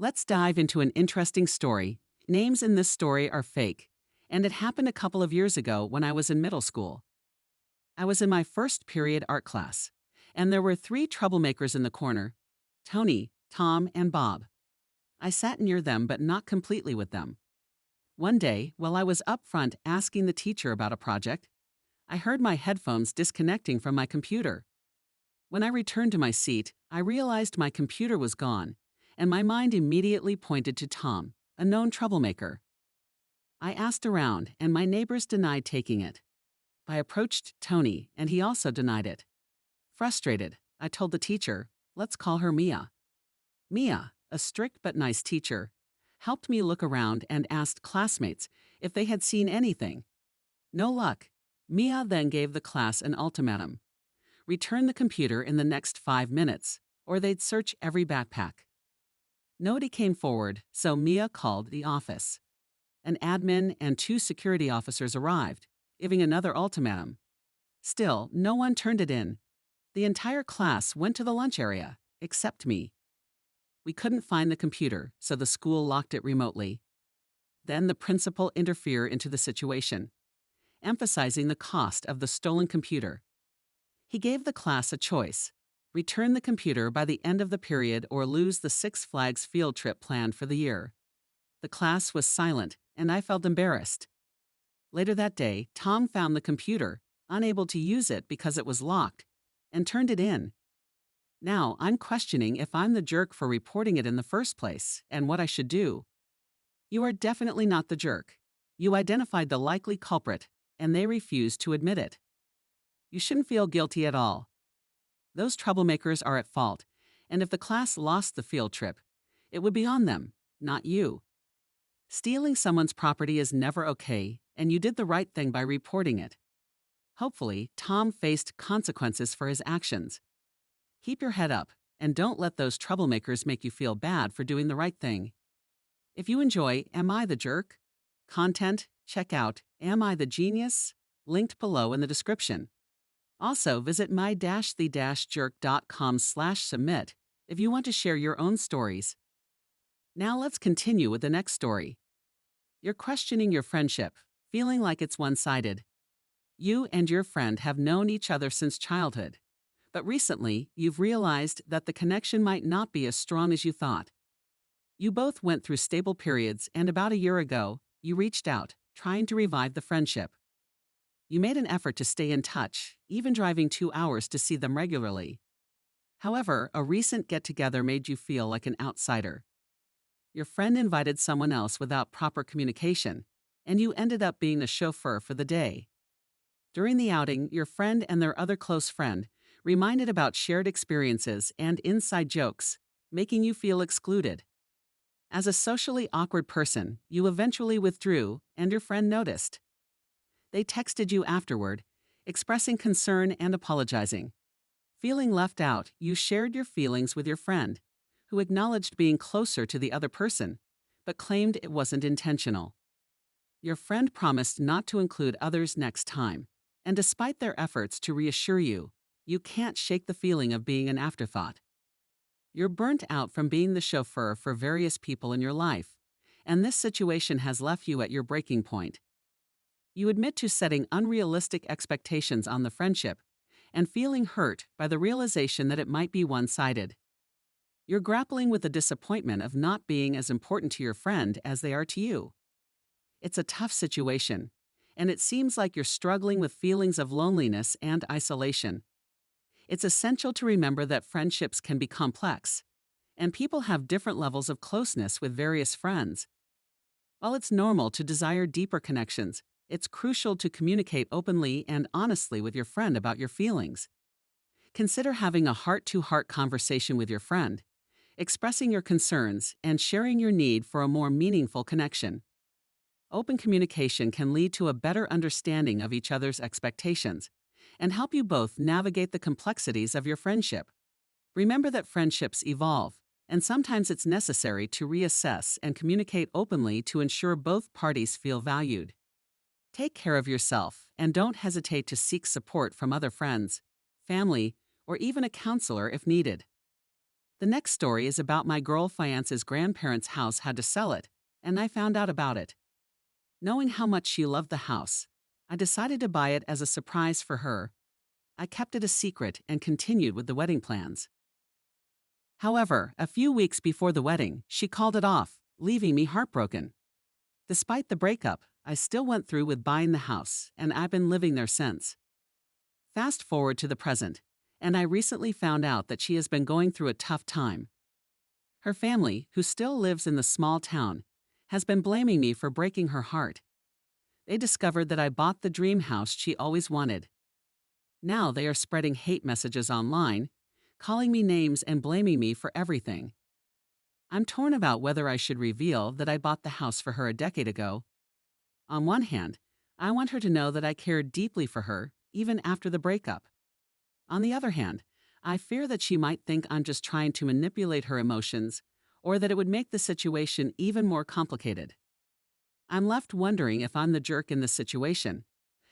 Let's dive into an interesting story. Names in this story are fake, and it happened a couple of years ago when I was in middle school. I was in my first period art class, and there were three troublemakers in the corner: Tony, Tom, and Bob. I sat near them but not completely with them. One day, while I was up front asking the teacher about a project, I heard my headphones disconnecting from my computer. When I returned to my seat, I realized my computer was gone, and my mind immediately pointed to Tom, a known troublemaker. I asked around, and my neighbors denied taking it. I approached Tony, and he also denied it. Frustrated, I told the teacher, "Let's call her Mia." Mia, a strict but nice teacher, helped me look around and asked classmates if they had seen anything. No luck. Mia then gave the class an ultimatum: return the computer in the next 5 minutes, or they'd search every backpack. Nobody came forward, so Mia called the office. An admin and two security officers arrived, giving another ultimatum. Still, no one turned it in. The entire class went to the lunch area, except me. We couldn't find the computer, so the school locked it remotely. Then the principal interfered into the situation, emphasizing the cost of the stolen computer. He gave the class a choice: return the computer by the end of the period or lose the Six Flags field trip planned for the year. The class was silent, and I felt embarrassed. Later that day, Tom found the computer, unable to use it because it was locked, and turned it in. Now I'm questioning if I'm the jerk for reporting it in the first place and what I should do. You are definitely not the jerk. You identified the likely culprit, and they refused to admit it. You shouldn't feel guilty at all. Those troublemakers are at fault, and if the class lost the field trip, it would be on them, not you. Stealing someone's property is never okay, and you did the right thing by reporting it. Hopefully, Tom faced consequences for his actions. Keep your head up, and don't let those troublemakers make you feel bad for doing the right thing. If you enjoy Am I the Jerk? Content, check out Am I the Genius? Linked below in the description. Also, visit my-the-jerk.com/submit if you want to share your own stories. Now let's continue with the next story. You're questioning your friendship, feeling like it's one-sided. You and your friend have known each other since childhood, but recently you've realized that the connection might not be as strong as you thought. You both went through stable periods, and about a year ago, you reached out, trying to revive the friendship. You made an effort to stay in touch, even driving 2 hours to see them regularly. However, a recent get-together made you feel like an outsider. Your friend invited someone else without proper communication, and you ended up being the chauffeur for the day. During the outing, your friend and their other close friend reminded about shared experiences and inside jokes, making you feel excluded. As a socially awkward person, you eventually withdrew, and your friend noticed. They texted you afterward, expressing concern and apologizing. Feeling left out, you shared your feelings with your friend, who acknowledged being closer to the other person, but claimed it wasn't intentional. Your friend promised not to include others next time, and despite their efforts to reassure you, you can't shake the feeling of being an afterthought. You're burnt out from being the chauffeur for various people in your life, and this situation has left you at your breaking point. You admit to setting unrealistic expectations on the friendship and feeling hurt by the realization that it might be one-sided. You're grappling with the disappointment of not being as important to your friend as they are to you. It's a tough situation, and it seems like you're struggling with feelings of loneliness and isolation. It's essential to remember that friendships can be complex, and people have different levels of closeness with various friends. While it's normal to desire deeper connections, it's crucial to communicate openly and honestly with your friend about your feelings. Consider having a heart-to-heart conversation with your friend, expressing your concerns and sharing your need for a more meaningful connection. Open communication can lead to a better understanding of each other's expectations and help you both navigate the complexities of your friendship. Remember that friendships evolve, and sometimes it's necessary to reassess and communicate openly to ensure both parties feel valued. Take care of yourself and don't hesitate to seek support from other friends, family, or even a counselor if needed. The next story is about my girl Fiance's grandparents' house had to sell it, and I found out about it. Knowing how much she loved the house, I decided to buy it as a surprise for her. I kept it a secret and continued with the wedding plans. However, a few weeks before the wedding, she called it off, leaving me heartbroken. Despite the breakup, I still went through with buying the house, and I've been living there since. Fast forward to the present, and I recently found out that she has been going through a tough time. Her family, who still lives in the small town, has been blaming me for breaking her heart. They discovered that I bought the dream house she always wanted. Now they are spreading hate messages online, calling me names and blaming me for everything. I'm torn about whether I should reveal that I bought the house for her a decade ago. On one hand, I want her to know that I cared deeply for her, even after the breakup. On the other hand, I fear that she might think I'm just trying to manipulate her emotions, or that it would make the situation even more complicated. I'm left wondering if I'm the jerk in this situation,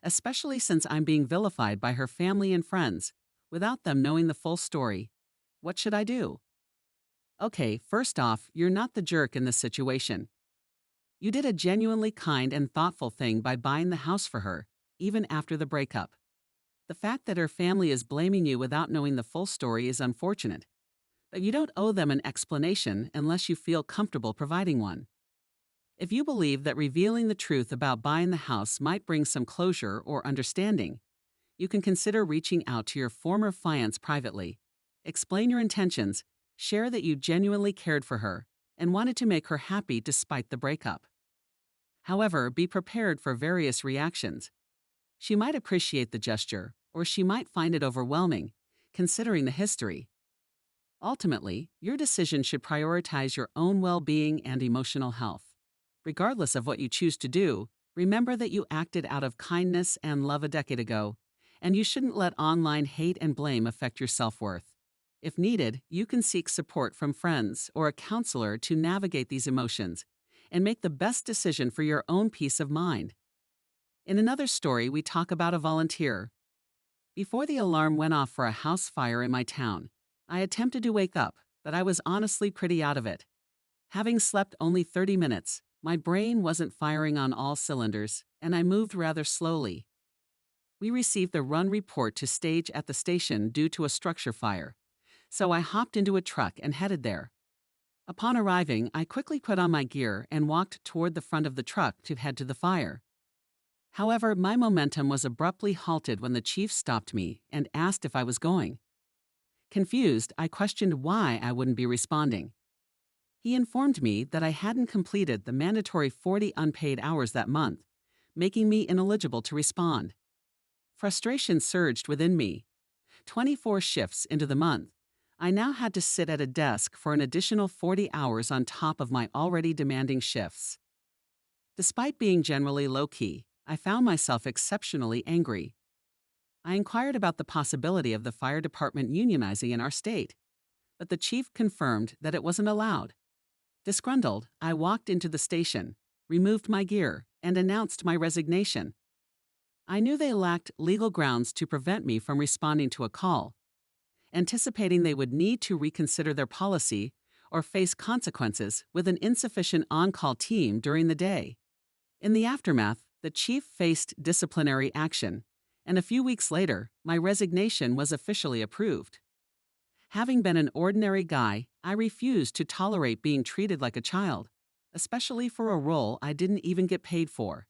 especially since I'm being vilified by her family and friends, without them knowing the full story. What should I do? Okay, first off, you're not the jerk in this situation. You did a genuinely kind and thoughtful thing by buying the house for her, even after the breakup. The fact that her family is blaming you without knowing the full story is unfortunate, but you don't owe them an explanation unless you feel comfortable providing one. If you believe that revealing the truth about buying the house might bring some closure or understanding, you can consider reaching out to your former fiancé privately. Explain your intentions, share that you genuinely cared for her, and wanted to make her happy despite the breakup. However, be prepared for various reactions. She might appreciate the gesture, or she might find it overwhelming, considering the history. Ultimately, your decision should prioritize your own well-being and emotional health. Regardless of what you choose to do, remember that you acted out of kindness and love a decade ago, and you shouldn't let online hate and blame affect your self-worth. If needed, you can seek support from friends or a counselor to navigate these emotions and make the best decision for your own peace of mind. In another story, we talk about a volunteer. Before the alarm went off for a house fire in my town, I attempted to wake up, but I was honestly pretty out of it. Having slept only 30 minutes, my brain wasn't firing on all cylinders, and I moved rather slowly. We received the run report to stage at the station due to a structure fire, so I hopped into a truck and headed there. Upon arriving, I quickly put on my gear and walked toward the front of the truck to head to the fire. However, my momentum was abruptly halted when the chief stopped me and asked if I was going. Confused, I questioned why I wouldn't be responding. He informed me that I hadn't completed the mandatory 40 unpaid hours that month, making me ineligible to respond. Frustration surged within me. 24 shifts into the month, I now had to sit at a desk for an additional 40 hours on top of my already demanding shifts. Despite being generally low-key, I found myself exceptionally angry. I inquired about the possibility of the fire department unionizing in our state, but the chief confirmed that it wasn't allowed. Disgruntled, I walked into the station, removed my gear, and announced my resignation. I knew they lacked legal grounds to prevent me from responding to a call, anticipating they would need to reconsider their policy or face consequences with an insufficient on-call team during the day. In the aftermath, the chief faced disciplinary action, and a few weeks later, my resignation was officially approved. Having been an ordinary guy, I refused to tolerate being treated like a child, especially for a role I didn't even get paid for.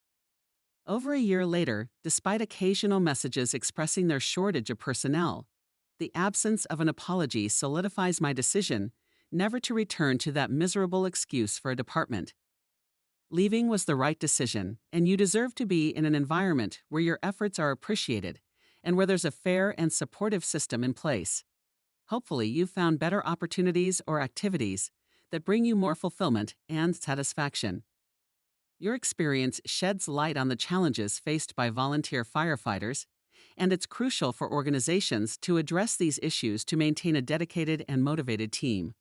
Over a year later, despite occasional messages expressing their shortage of personnel, the absence of an apology solidifies my decision never to return to that miserable excuse for a department. Leaving was the right decision, and you deserve to be in an environment where your efforts are appreciated and where there's a fair and supportive system in place. Hopefully, you've found better opportunities or activities that bring you more fulfillment and satisfaction. Your experience sheds light on the challenges faced by volunteer firefighters, and it's crucial for organizations to address these issues to maintain a dedicated and motivated team.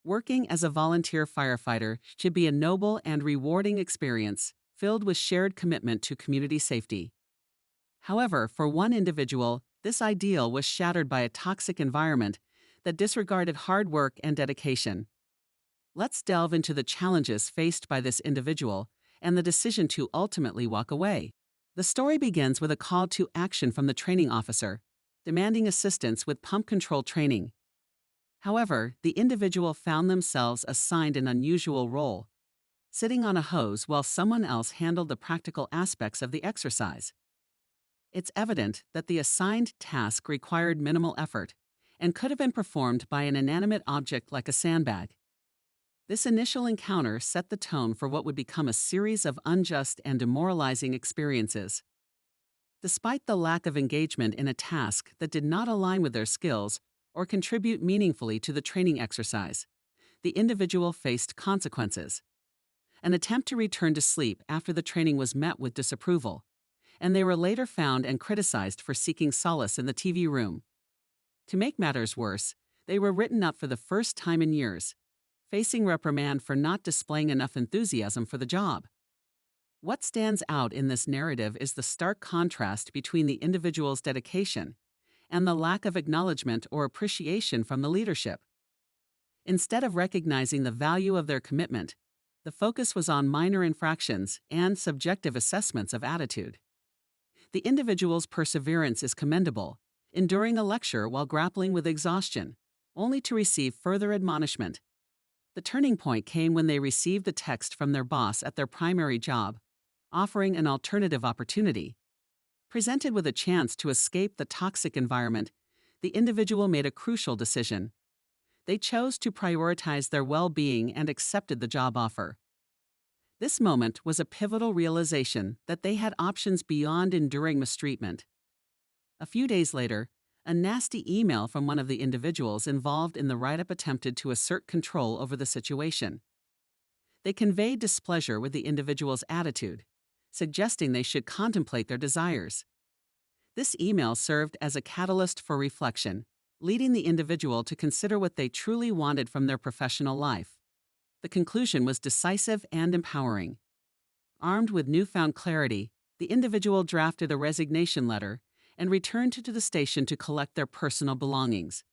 Working as a volunteer firefighter should be a noble and rewarding experience filled with shared commitment to community safety. However, for one individual, this ideal was shattered by a toxic environment that disregarded hard work and dedication. Let's delve into the challenges faced by this individual and the decision to ultimately walk away. The story begins with a call to action from the training officer, demanding assistance with pump control training. However, the individual found themselves assigned an unusual role, sitting on a hose while someone else handled the practical aspects of the exercise. It's evident that the assigned task required minimal effort and could have been performed by an inanimate object like a sandbag. This initial encounter set the tone for what would become a series of unjust and demoralizing experiences. Despite the lack of engagement in a task that did not align with their skills or contribute meaningfully to the training exercise, the individual faced consequences. An attempt to return to sleep after the training was met with disapproval, and they were later found and criticized for seeking solace in the TV room. To make matters worse, they were written up for the first time in years, facing reprimand for not displaying enough enthusiasm for the job. What stands out in this narrative is the stark contrast between the individual's dedication and the lack of acknowledgement or appreciation from the leadership. Instead of recognizing the value of their commitment, the focus was on minor infractions and subjective assessments of attitude. The individual's perseverance is commendable, enduring a lecture while grappling with exhaustion, only to receive further admonishment. The turning point came when they received a text from their boss at their primary job, offering an alternative opportunity. Presented with a chance to escape the toxic environment, the individual made a crucial decision. They chose to prioritize their well-being and accepted the job offer. This moment was a pivotal realization that they had options beyond enduring mistreatment. A few days later, a nasty email from one of the individuals involved in the write-up attempted to assert control over the situation. They conveyed displeasure with the individual's attitude, suggesting they should contemplate their desires. This email served as a catalyst for reflection, leading the individual to consider what they truly wanted from their professional life. The conclusion was decisive and empowering. Armed with newfound clarity, the individual drafted a resignation letter and returned to the station to collect their personal belongings.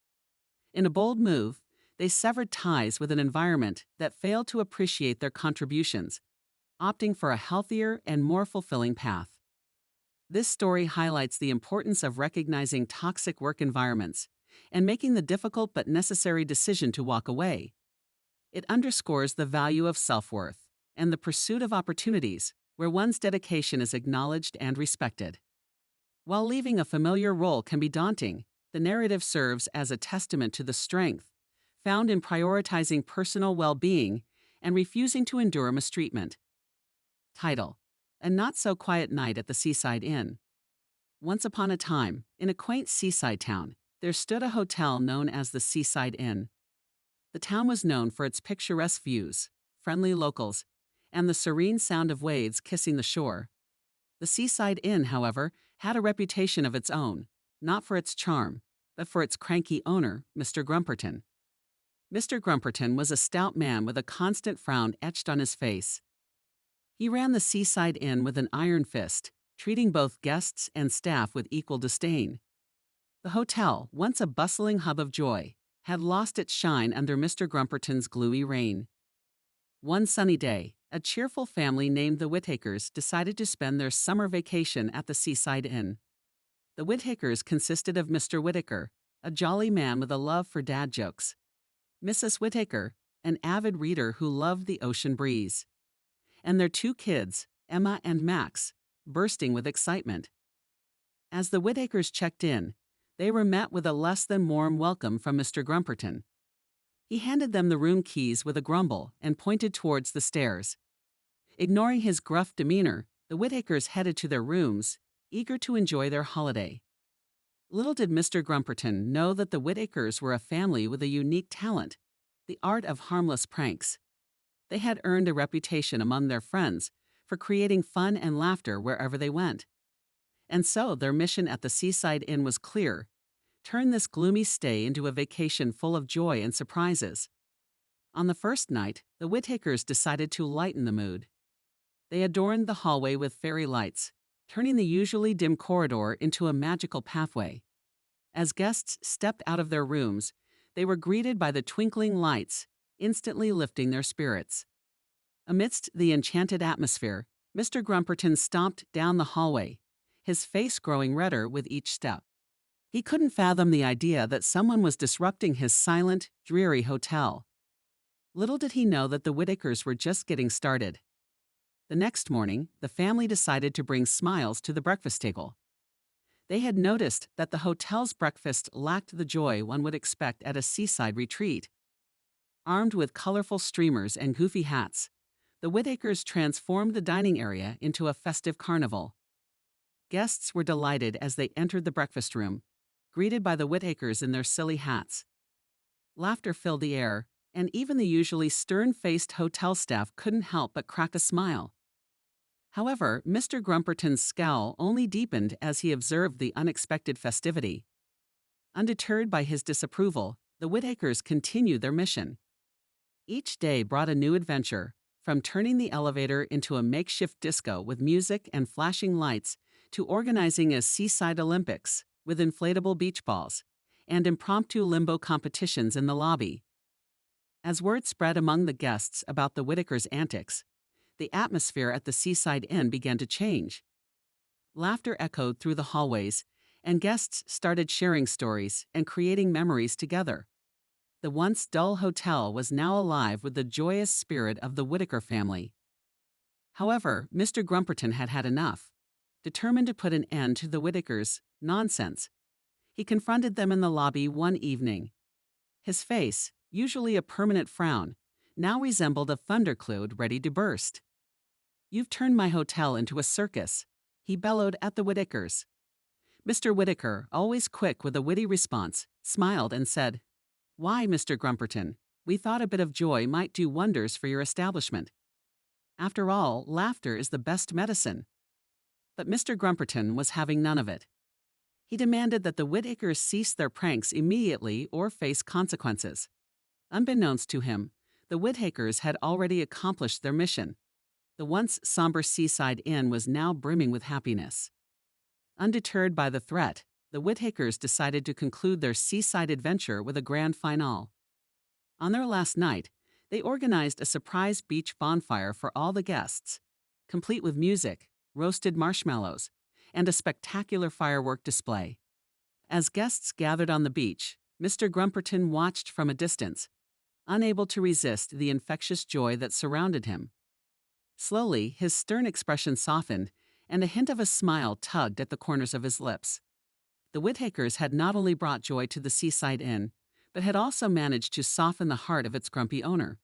In a bold move, they severed ties with an environment that failed to appreciate their contributions, opting for a healthier and more fulfilling path. This story highlights the importance of recognizing toxic work environments and making the difficult but necessary decision to walk away. It underscores the value of self-worth and the pursuit of opportunities where one's dedication is acknowledged and respected. While leaving a familiar role can be daunting, the narrative serves as a testament to the strength found in prioritizing personal well-being and refusing to endure mistreatment. Title: A Not-So-Quiet Night at the Seaside Inn. Once upon a time, in a quaint seaside town, there stood a hotel known as the Seaside Inn. The town was known for its picturesque views, friendly locals, and the serene sound of waves kissing the shore. The Seaside Inn, however, had a reputation of its own, not for its charm, but for its cranky owner, Mr. Grumperton. Mr. Grumperton was a stout man with a constant frown etched on his face. He ran the Seaside Inn with an iron fist, treating both guests and staff with equal disdain. The hotel, once a bustling hub of joy, had lost its shine under Mr. Grumperton's gluey reign. One sunny day, a cheerful family named the Whittakers decided to spend their summer vacation at the Seaside Inn. The Whittakers consisted of Mr. Whittaker, a jolly man with a love for dad jokes; Mrs. Whittaker, an avid reader who loved the ocean breeze; and their two kids, Emma and Max, bursting with excitement. As the Whittakers checked in, they were met with a less than warm welcome from Mr. Grumperton. He handed them the room keys with a grumble and pointed towards the stairs. Ignoring his gruff demeanor, the Whittakers headed to their rooms, eager to enjoy their holiday. Little did Mr. Grumperton know that the Whittakers were a family with a unique talent, the art of harmless pranks. They had earned a reputation among their friends for creating fun and laughter wherever they went. And so their mission at the Seaside Inn was clear: turn this gloomy stay into a vacation full of joy and surprises. On the first night, the Whittakers decided to lighten the mood. They adorned the hallway with fairy lights, turning the usually dim corridor into a magical pathway. As guests stepped out of their rooms, They were greeted by the twinkling lights, instantly lifting their spirits. Amidst the enchanted atmosphere, Mr. Grumperton stomped down the hallway, his face growing redder with each step. He couldn't fathom the idea that someone was disrupting his silent, dreary hotel. Little did he know that the Whitakers were just getting started. The next morning, the family decided to bring smiles to the breakfast table. They had noticed that the hotel's breakfast lacked the joy one would expect at a seaside retreat. Armed with colorful streamers and goofy hats, the Whitakers transformed the dining area into a festive carnival. Guests were delighted as they entered the breakfast room, greeted by the Whitakers in their silly hats. Laughter filled the air, and even the usually stern-faced hotel staff couldn't help but crack a smile. However, Mr. Grumperton's scowl only deepened as he observed the unexpected festivity. Undeterred by his disapproval, the Whitakers continued their mission. Each day brought a new adventure, from turning the elevator into a makeshift disco with music and flashing lights to organizing a seaside Olympics with inflatable beach balls and impromptu limbo competitions in the lobby. As word spread among the guests about the Whitakers' antics, the atmosphere at the Seaside Inn began to change. Laughter echoed through the hallways, and guests started sharing stories and creating memories together. The once dull hotel was now alive with the joyous spirit of the Whitaker family. However, Mr. Grumperton had had enough. Determined to put an end to the Whitakers' nonsense, he confronted them in the lobby one evening. His face, usually a permanent frown, now resembled a thundercloud ready to burst. "You've turned my hotel into a circus," he bellowed at the Whitakers. Mr. Whitaker, always quick with a witty response, smiled and said, "Why, Mr. Grumperton, we thought a bit of joy might do wonders for your establishment. After all, laughter is the best medicine." But Mr. Grumperton was having none of it. He demanded that the Whitakers cease their pranks immediately or face consequences. Unbeknownst to him, the Whitakers had already accomplished their mission. The once somber seaside inn was now brimming with happiness. Undeterred by the threat, the Whitakers decided to conclude their seaside adventure with a grand finale. On their last night, they organized a surprise beach bonfire for all the guests, complete with music, roasted marshmallows, and a spectacular firework display. As guests gathered on the beach, Mr. Grumperton watched from a distance, unable to resist the infectious joy that surrounded him. Slowly, his stern expression softened, and a hint of a smile tugged at the corners of his lips. The Whitakers had not only brought joy to the Seaside Inn, but had also managed to soften the heart of its grumpy owner.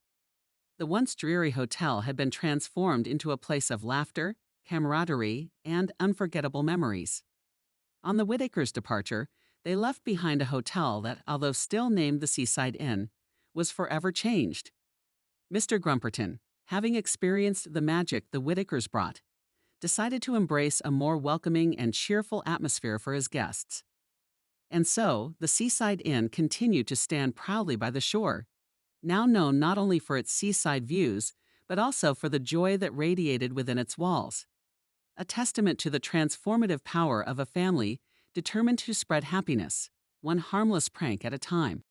The once dreary hotel had been transformed into a place of laughter, camaraderie, and unforgettable memories. On the Whitakers' departure, they left behind a hotel that, although still named the Seaside Inn, was forever changed. Mr. Grumperton, having experienced the magic the Whitakers brought, decided to embrace a more welcoming and cheerful atmosphere for his guests. And so, the Seaside Inn continued to stand proudly by the shore, now known not only for its seaside views, but also for the joy that radiated within its walls. A testament to the transformative power of a family determined to spread happiness, one harmless prank at a time.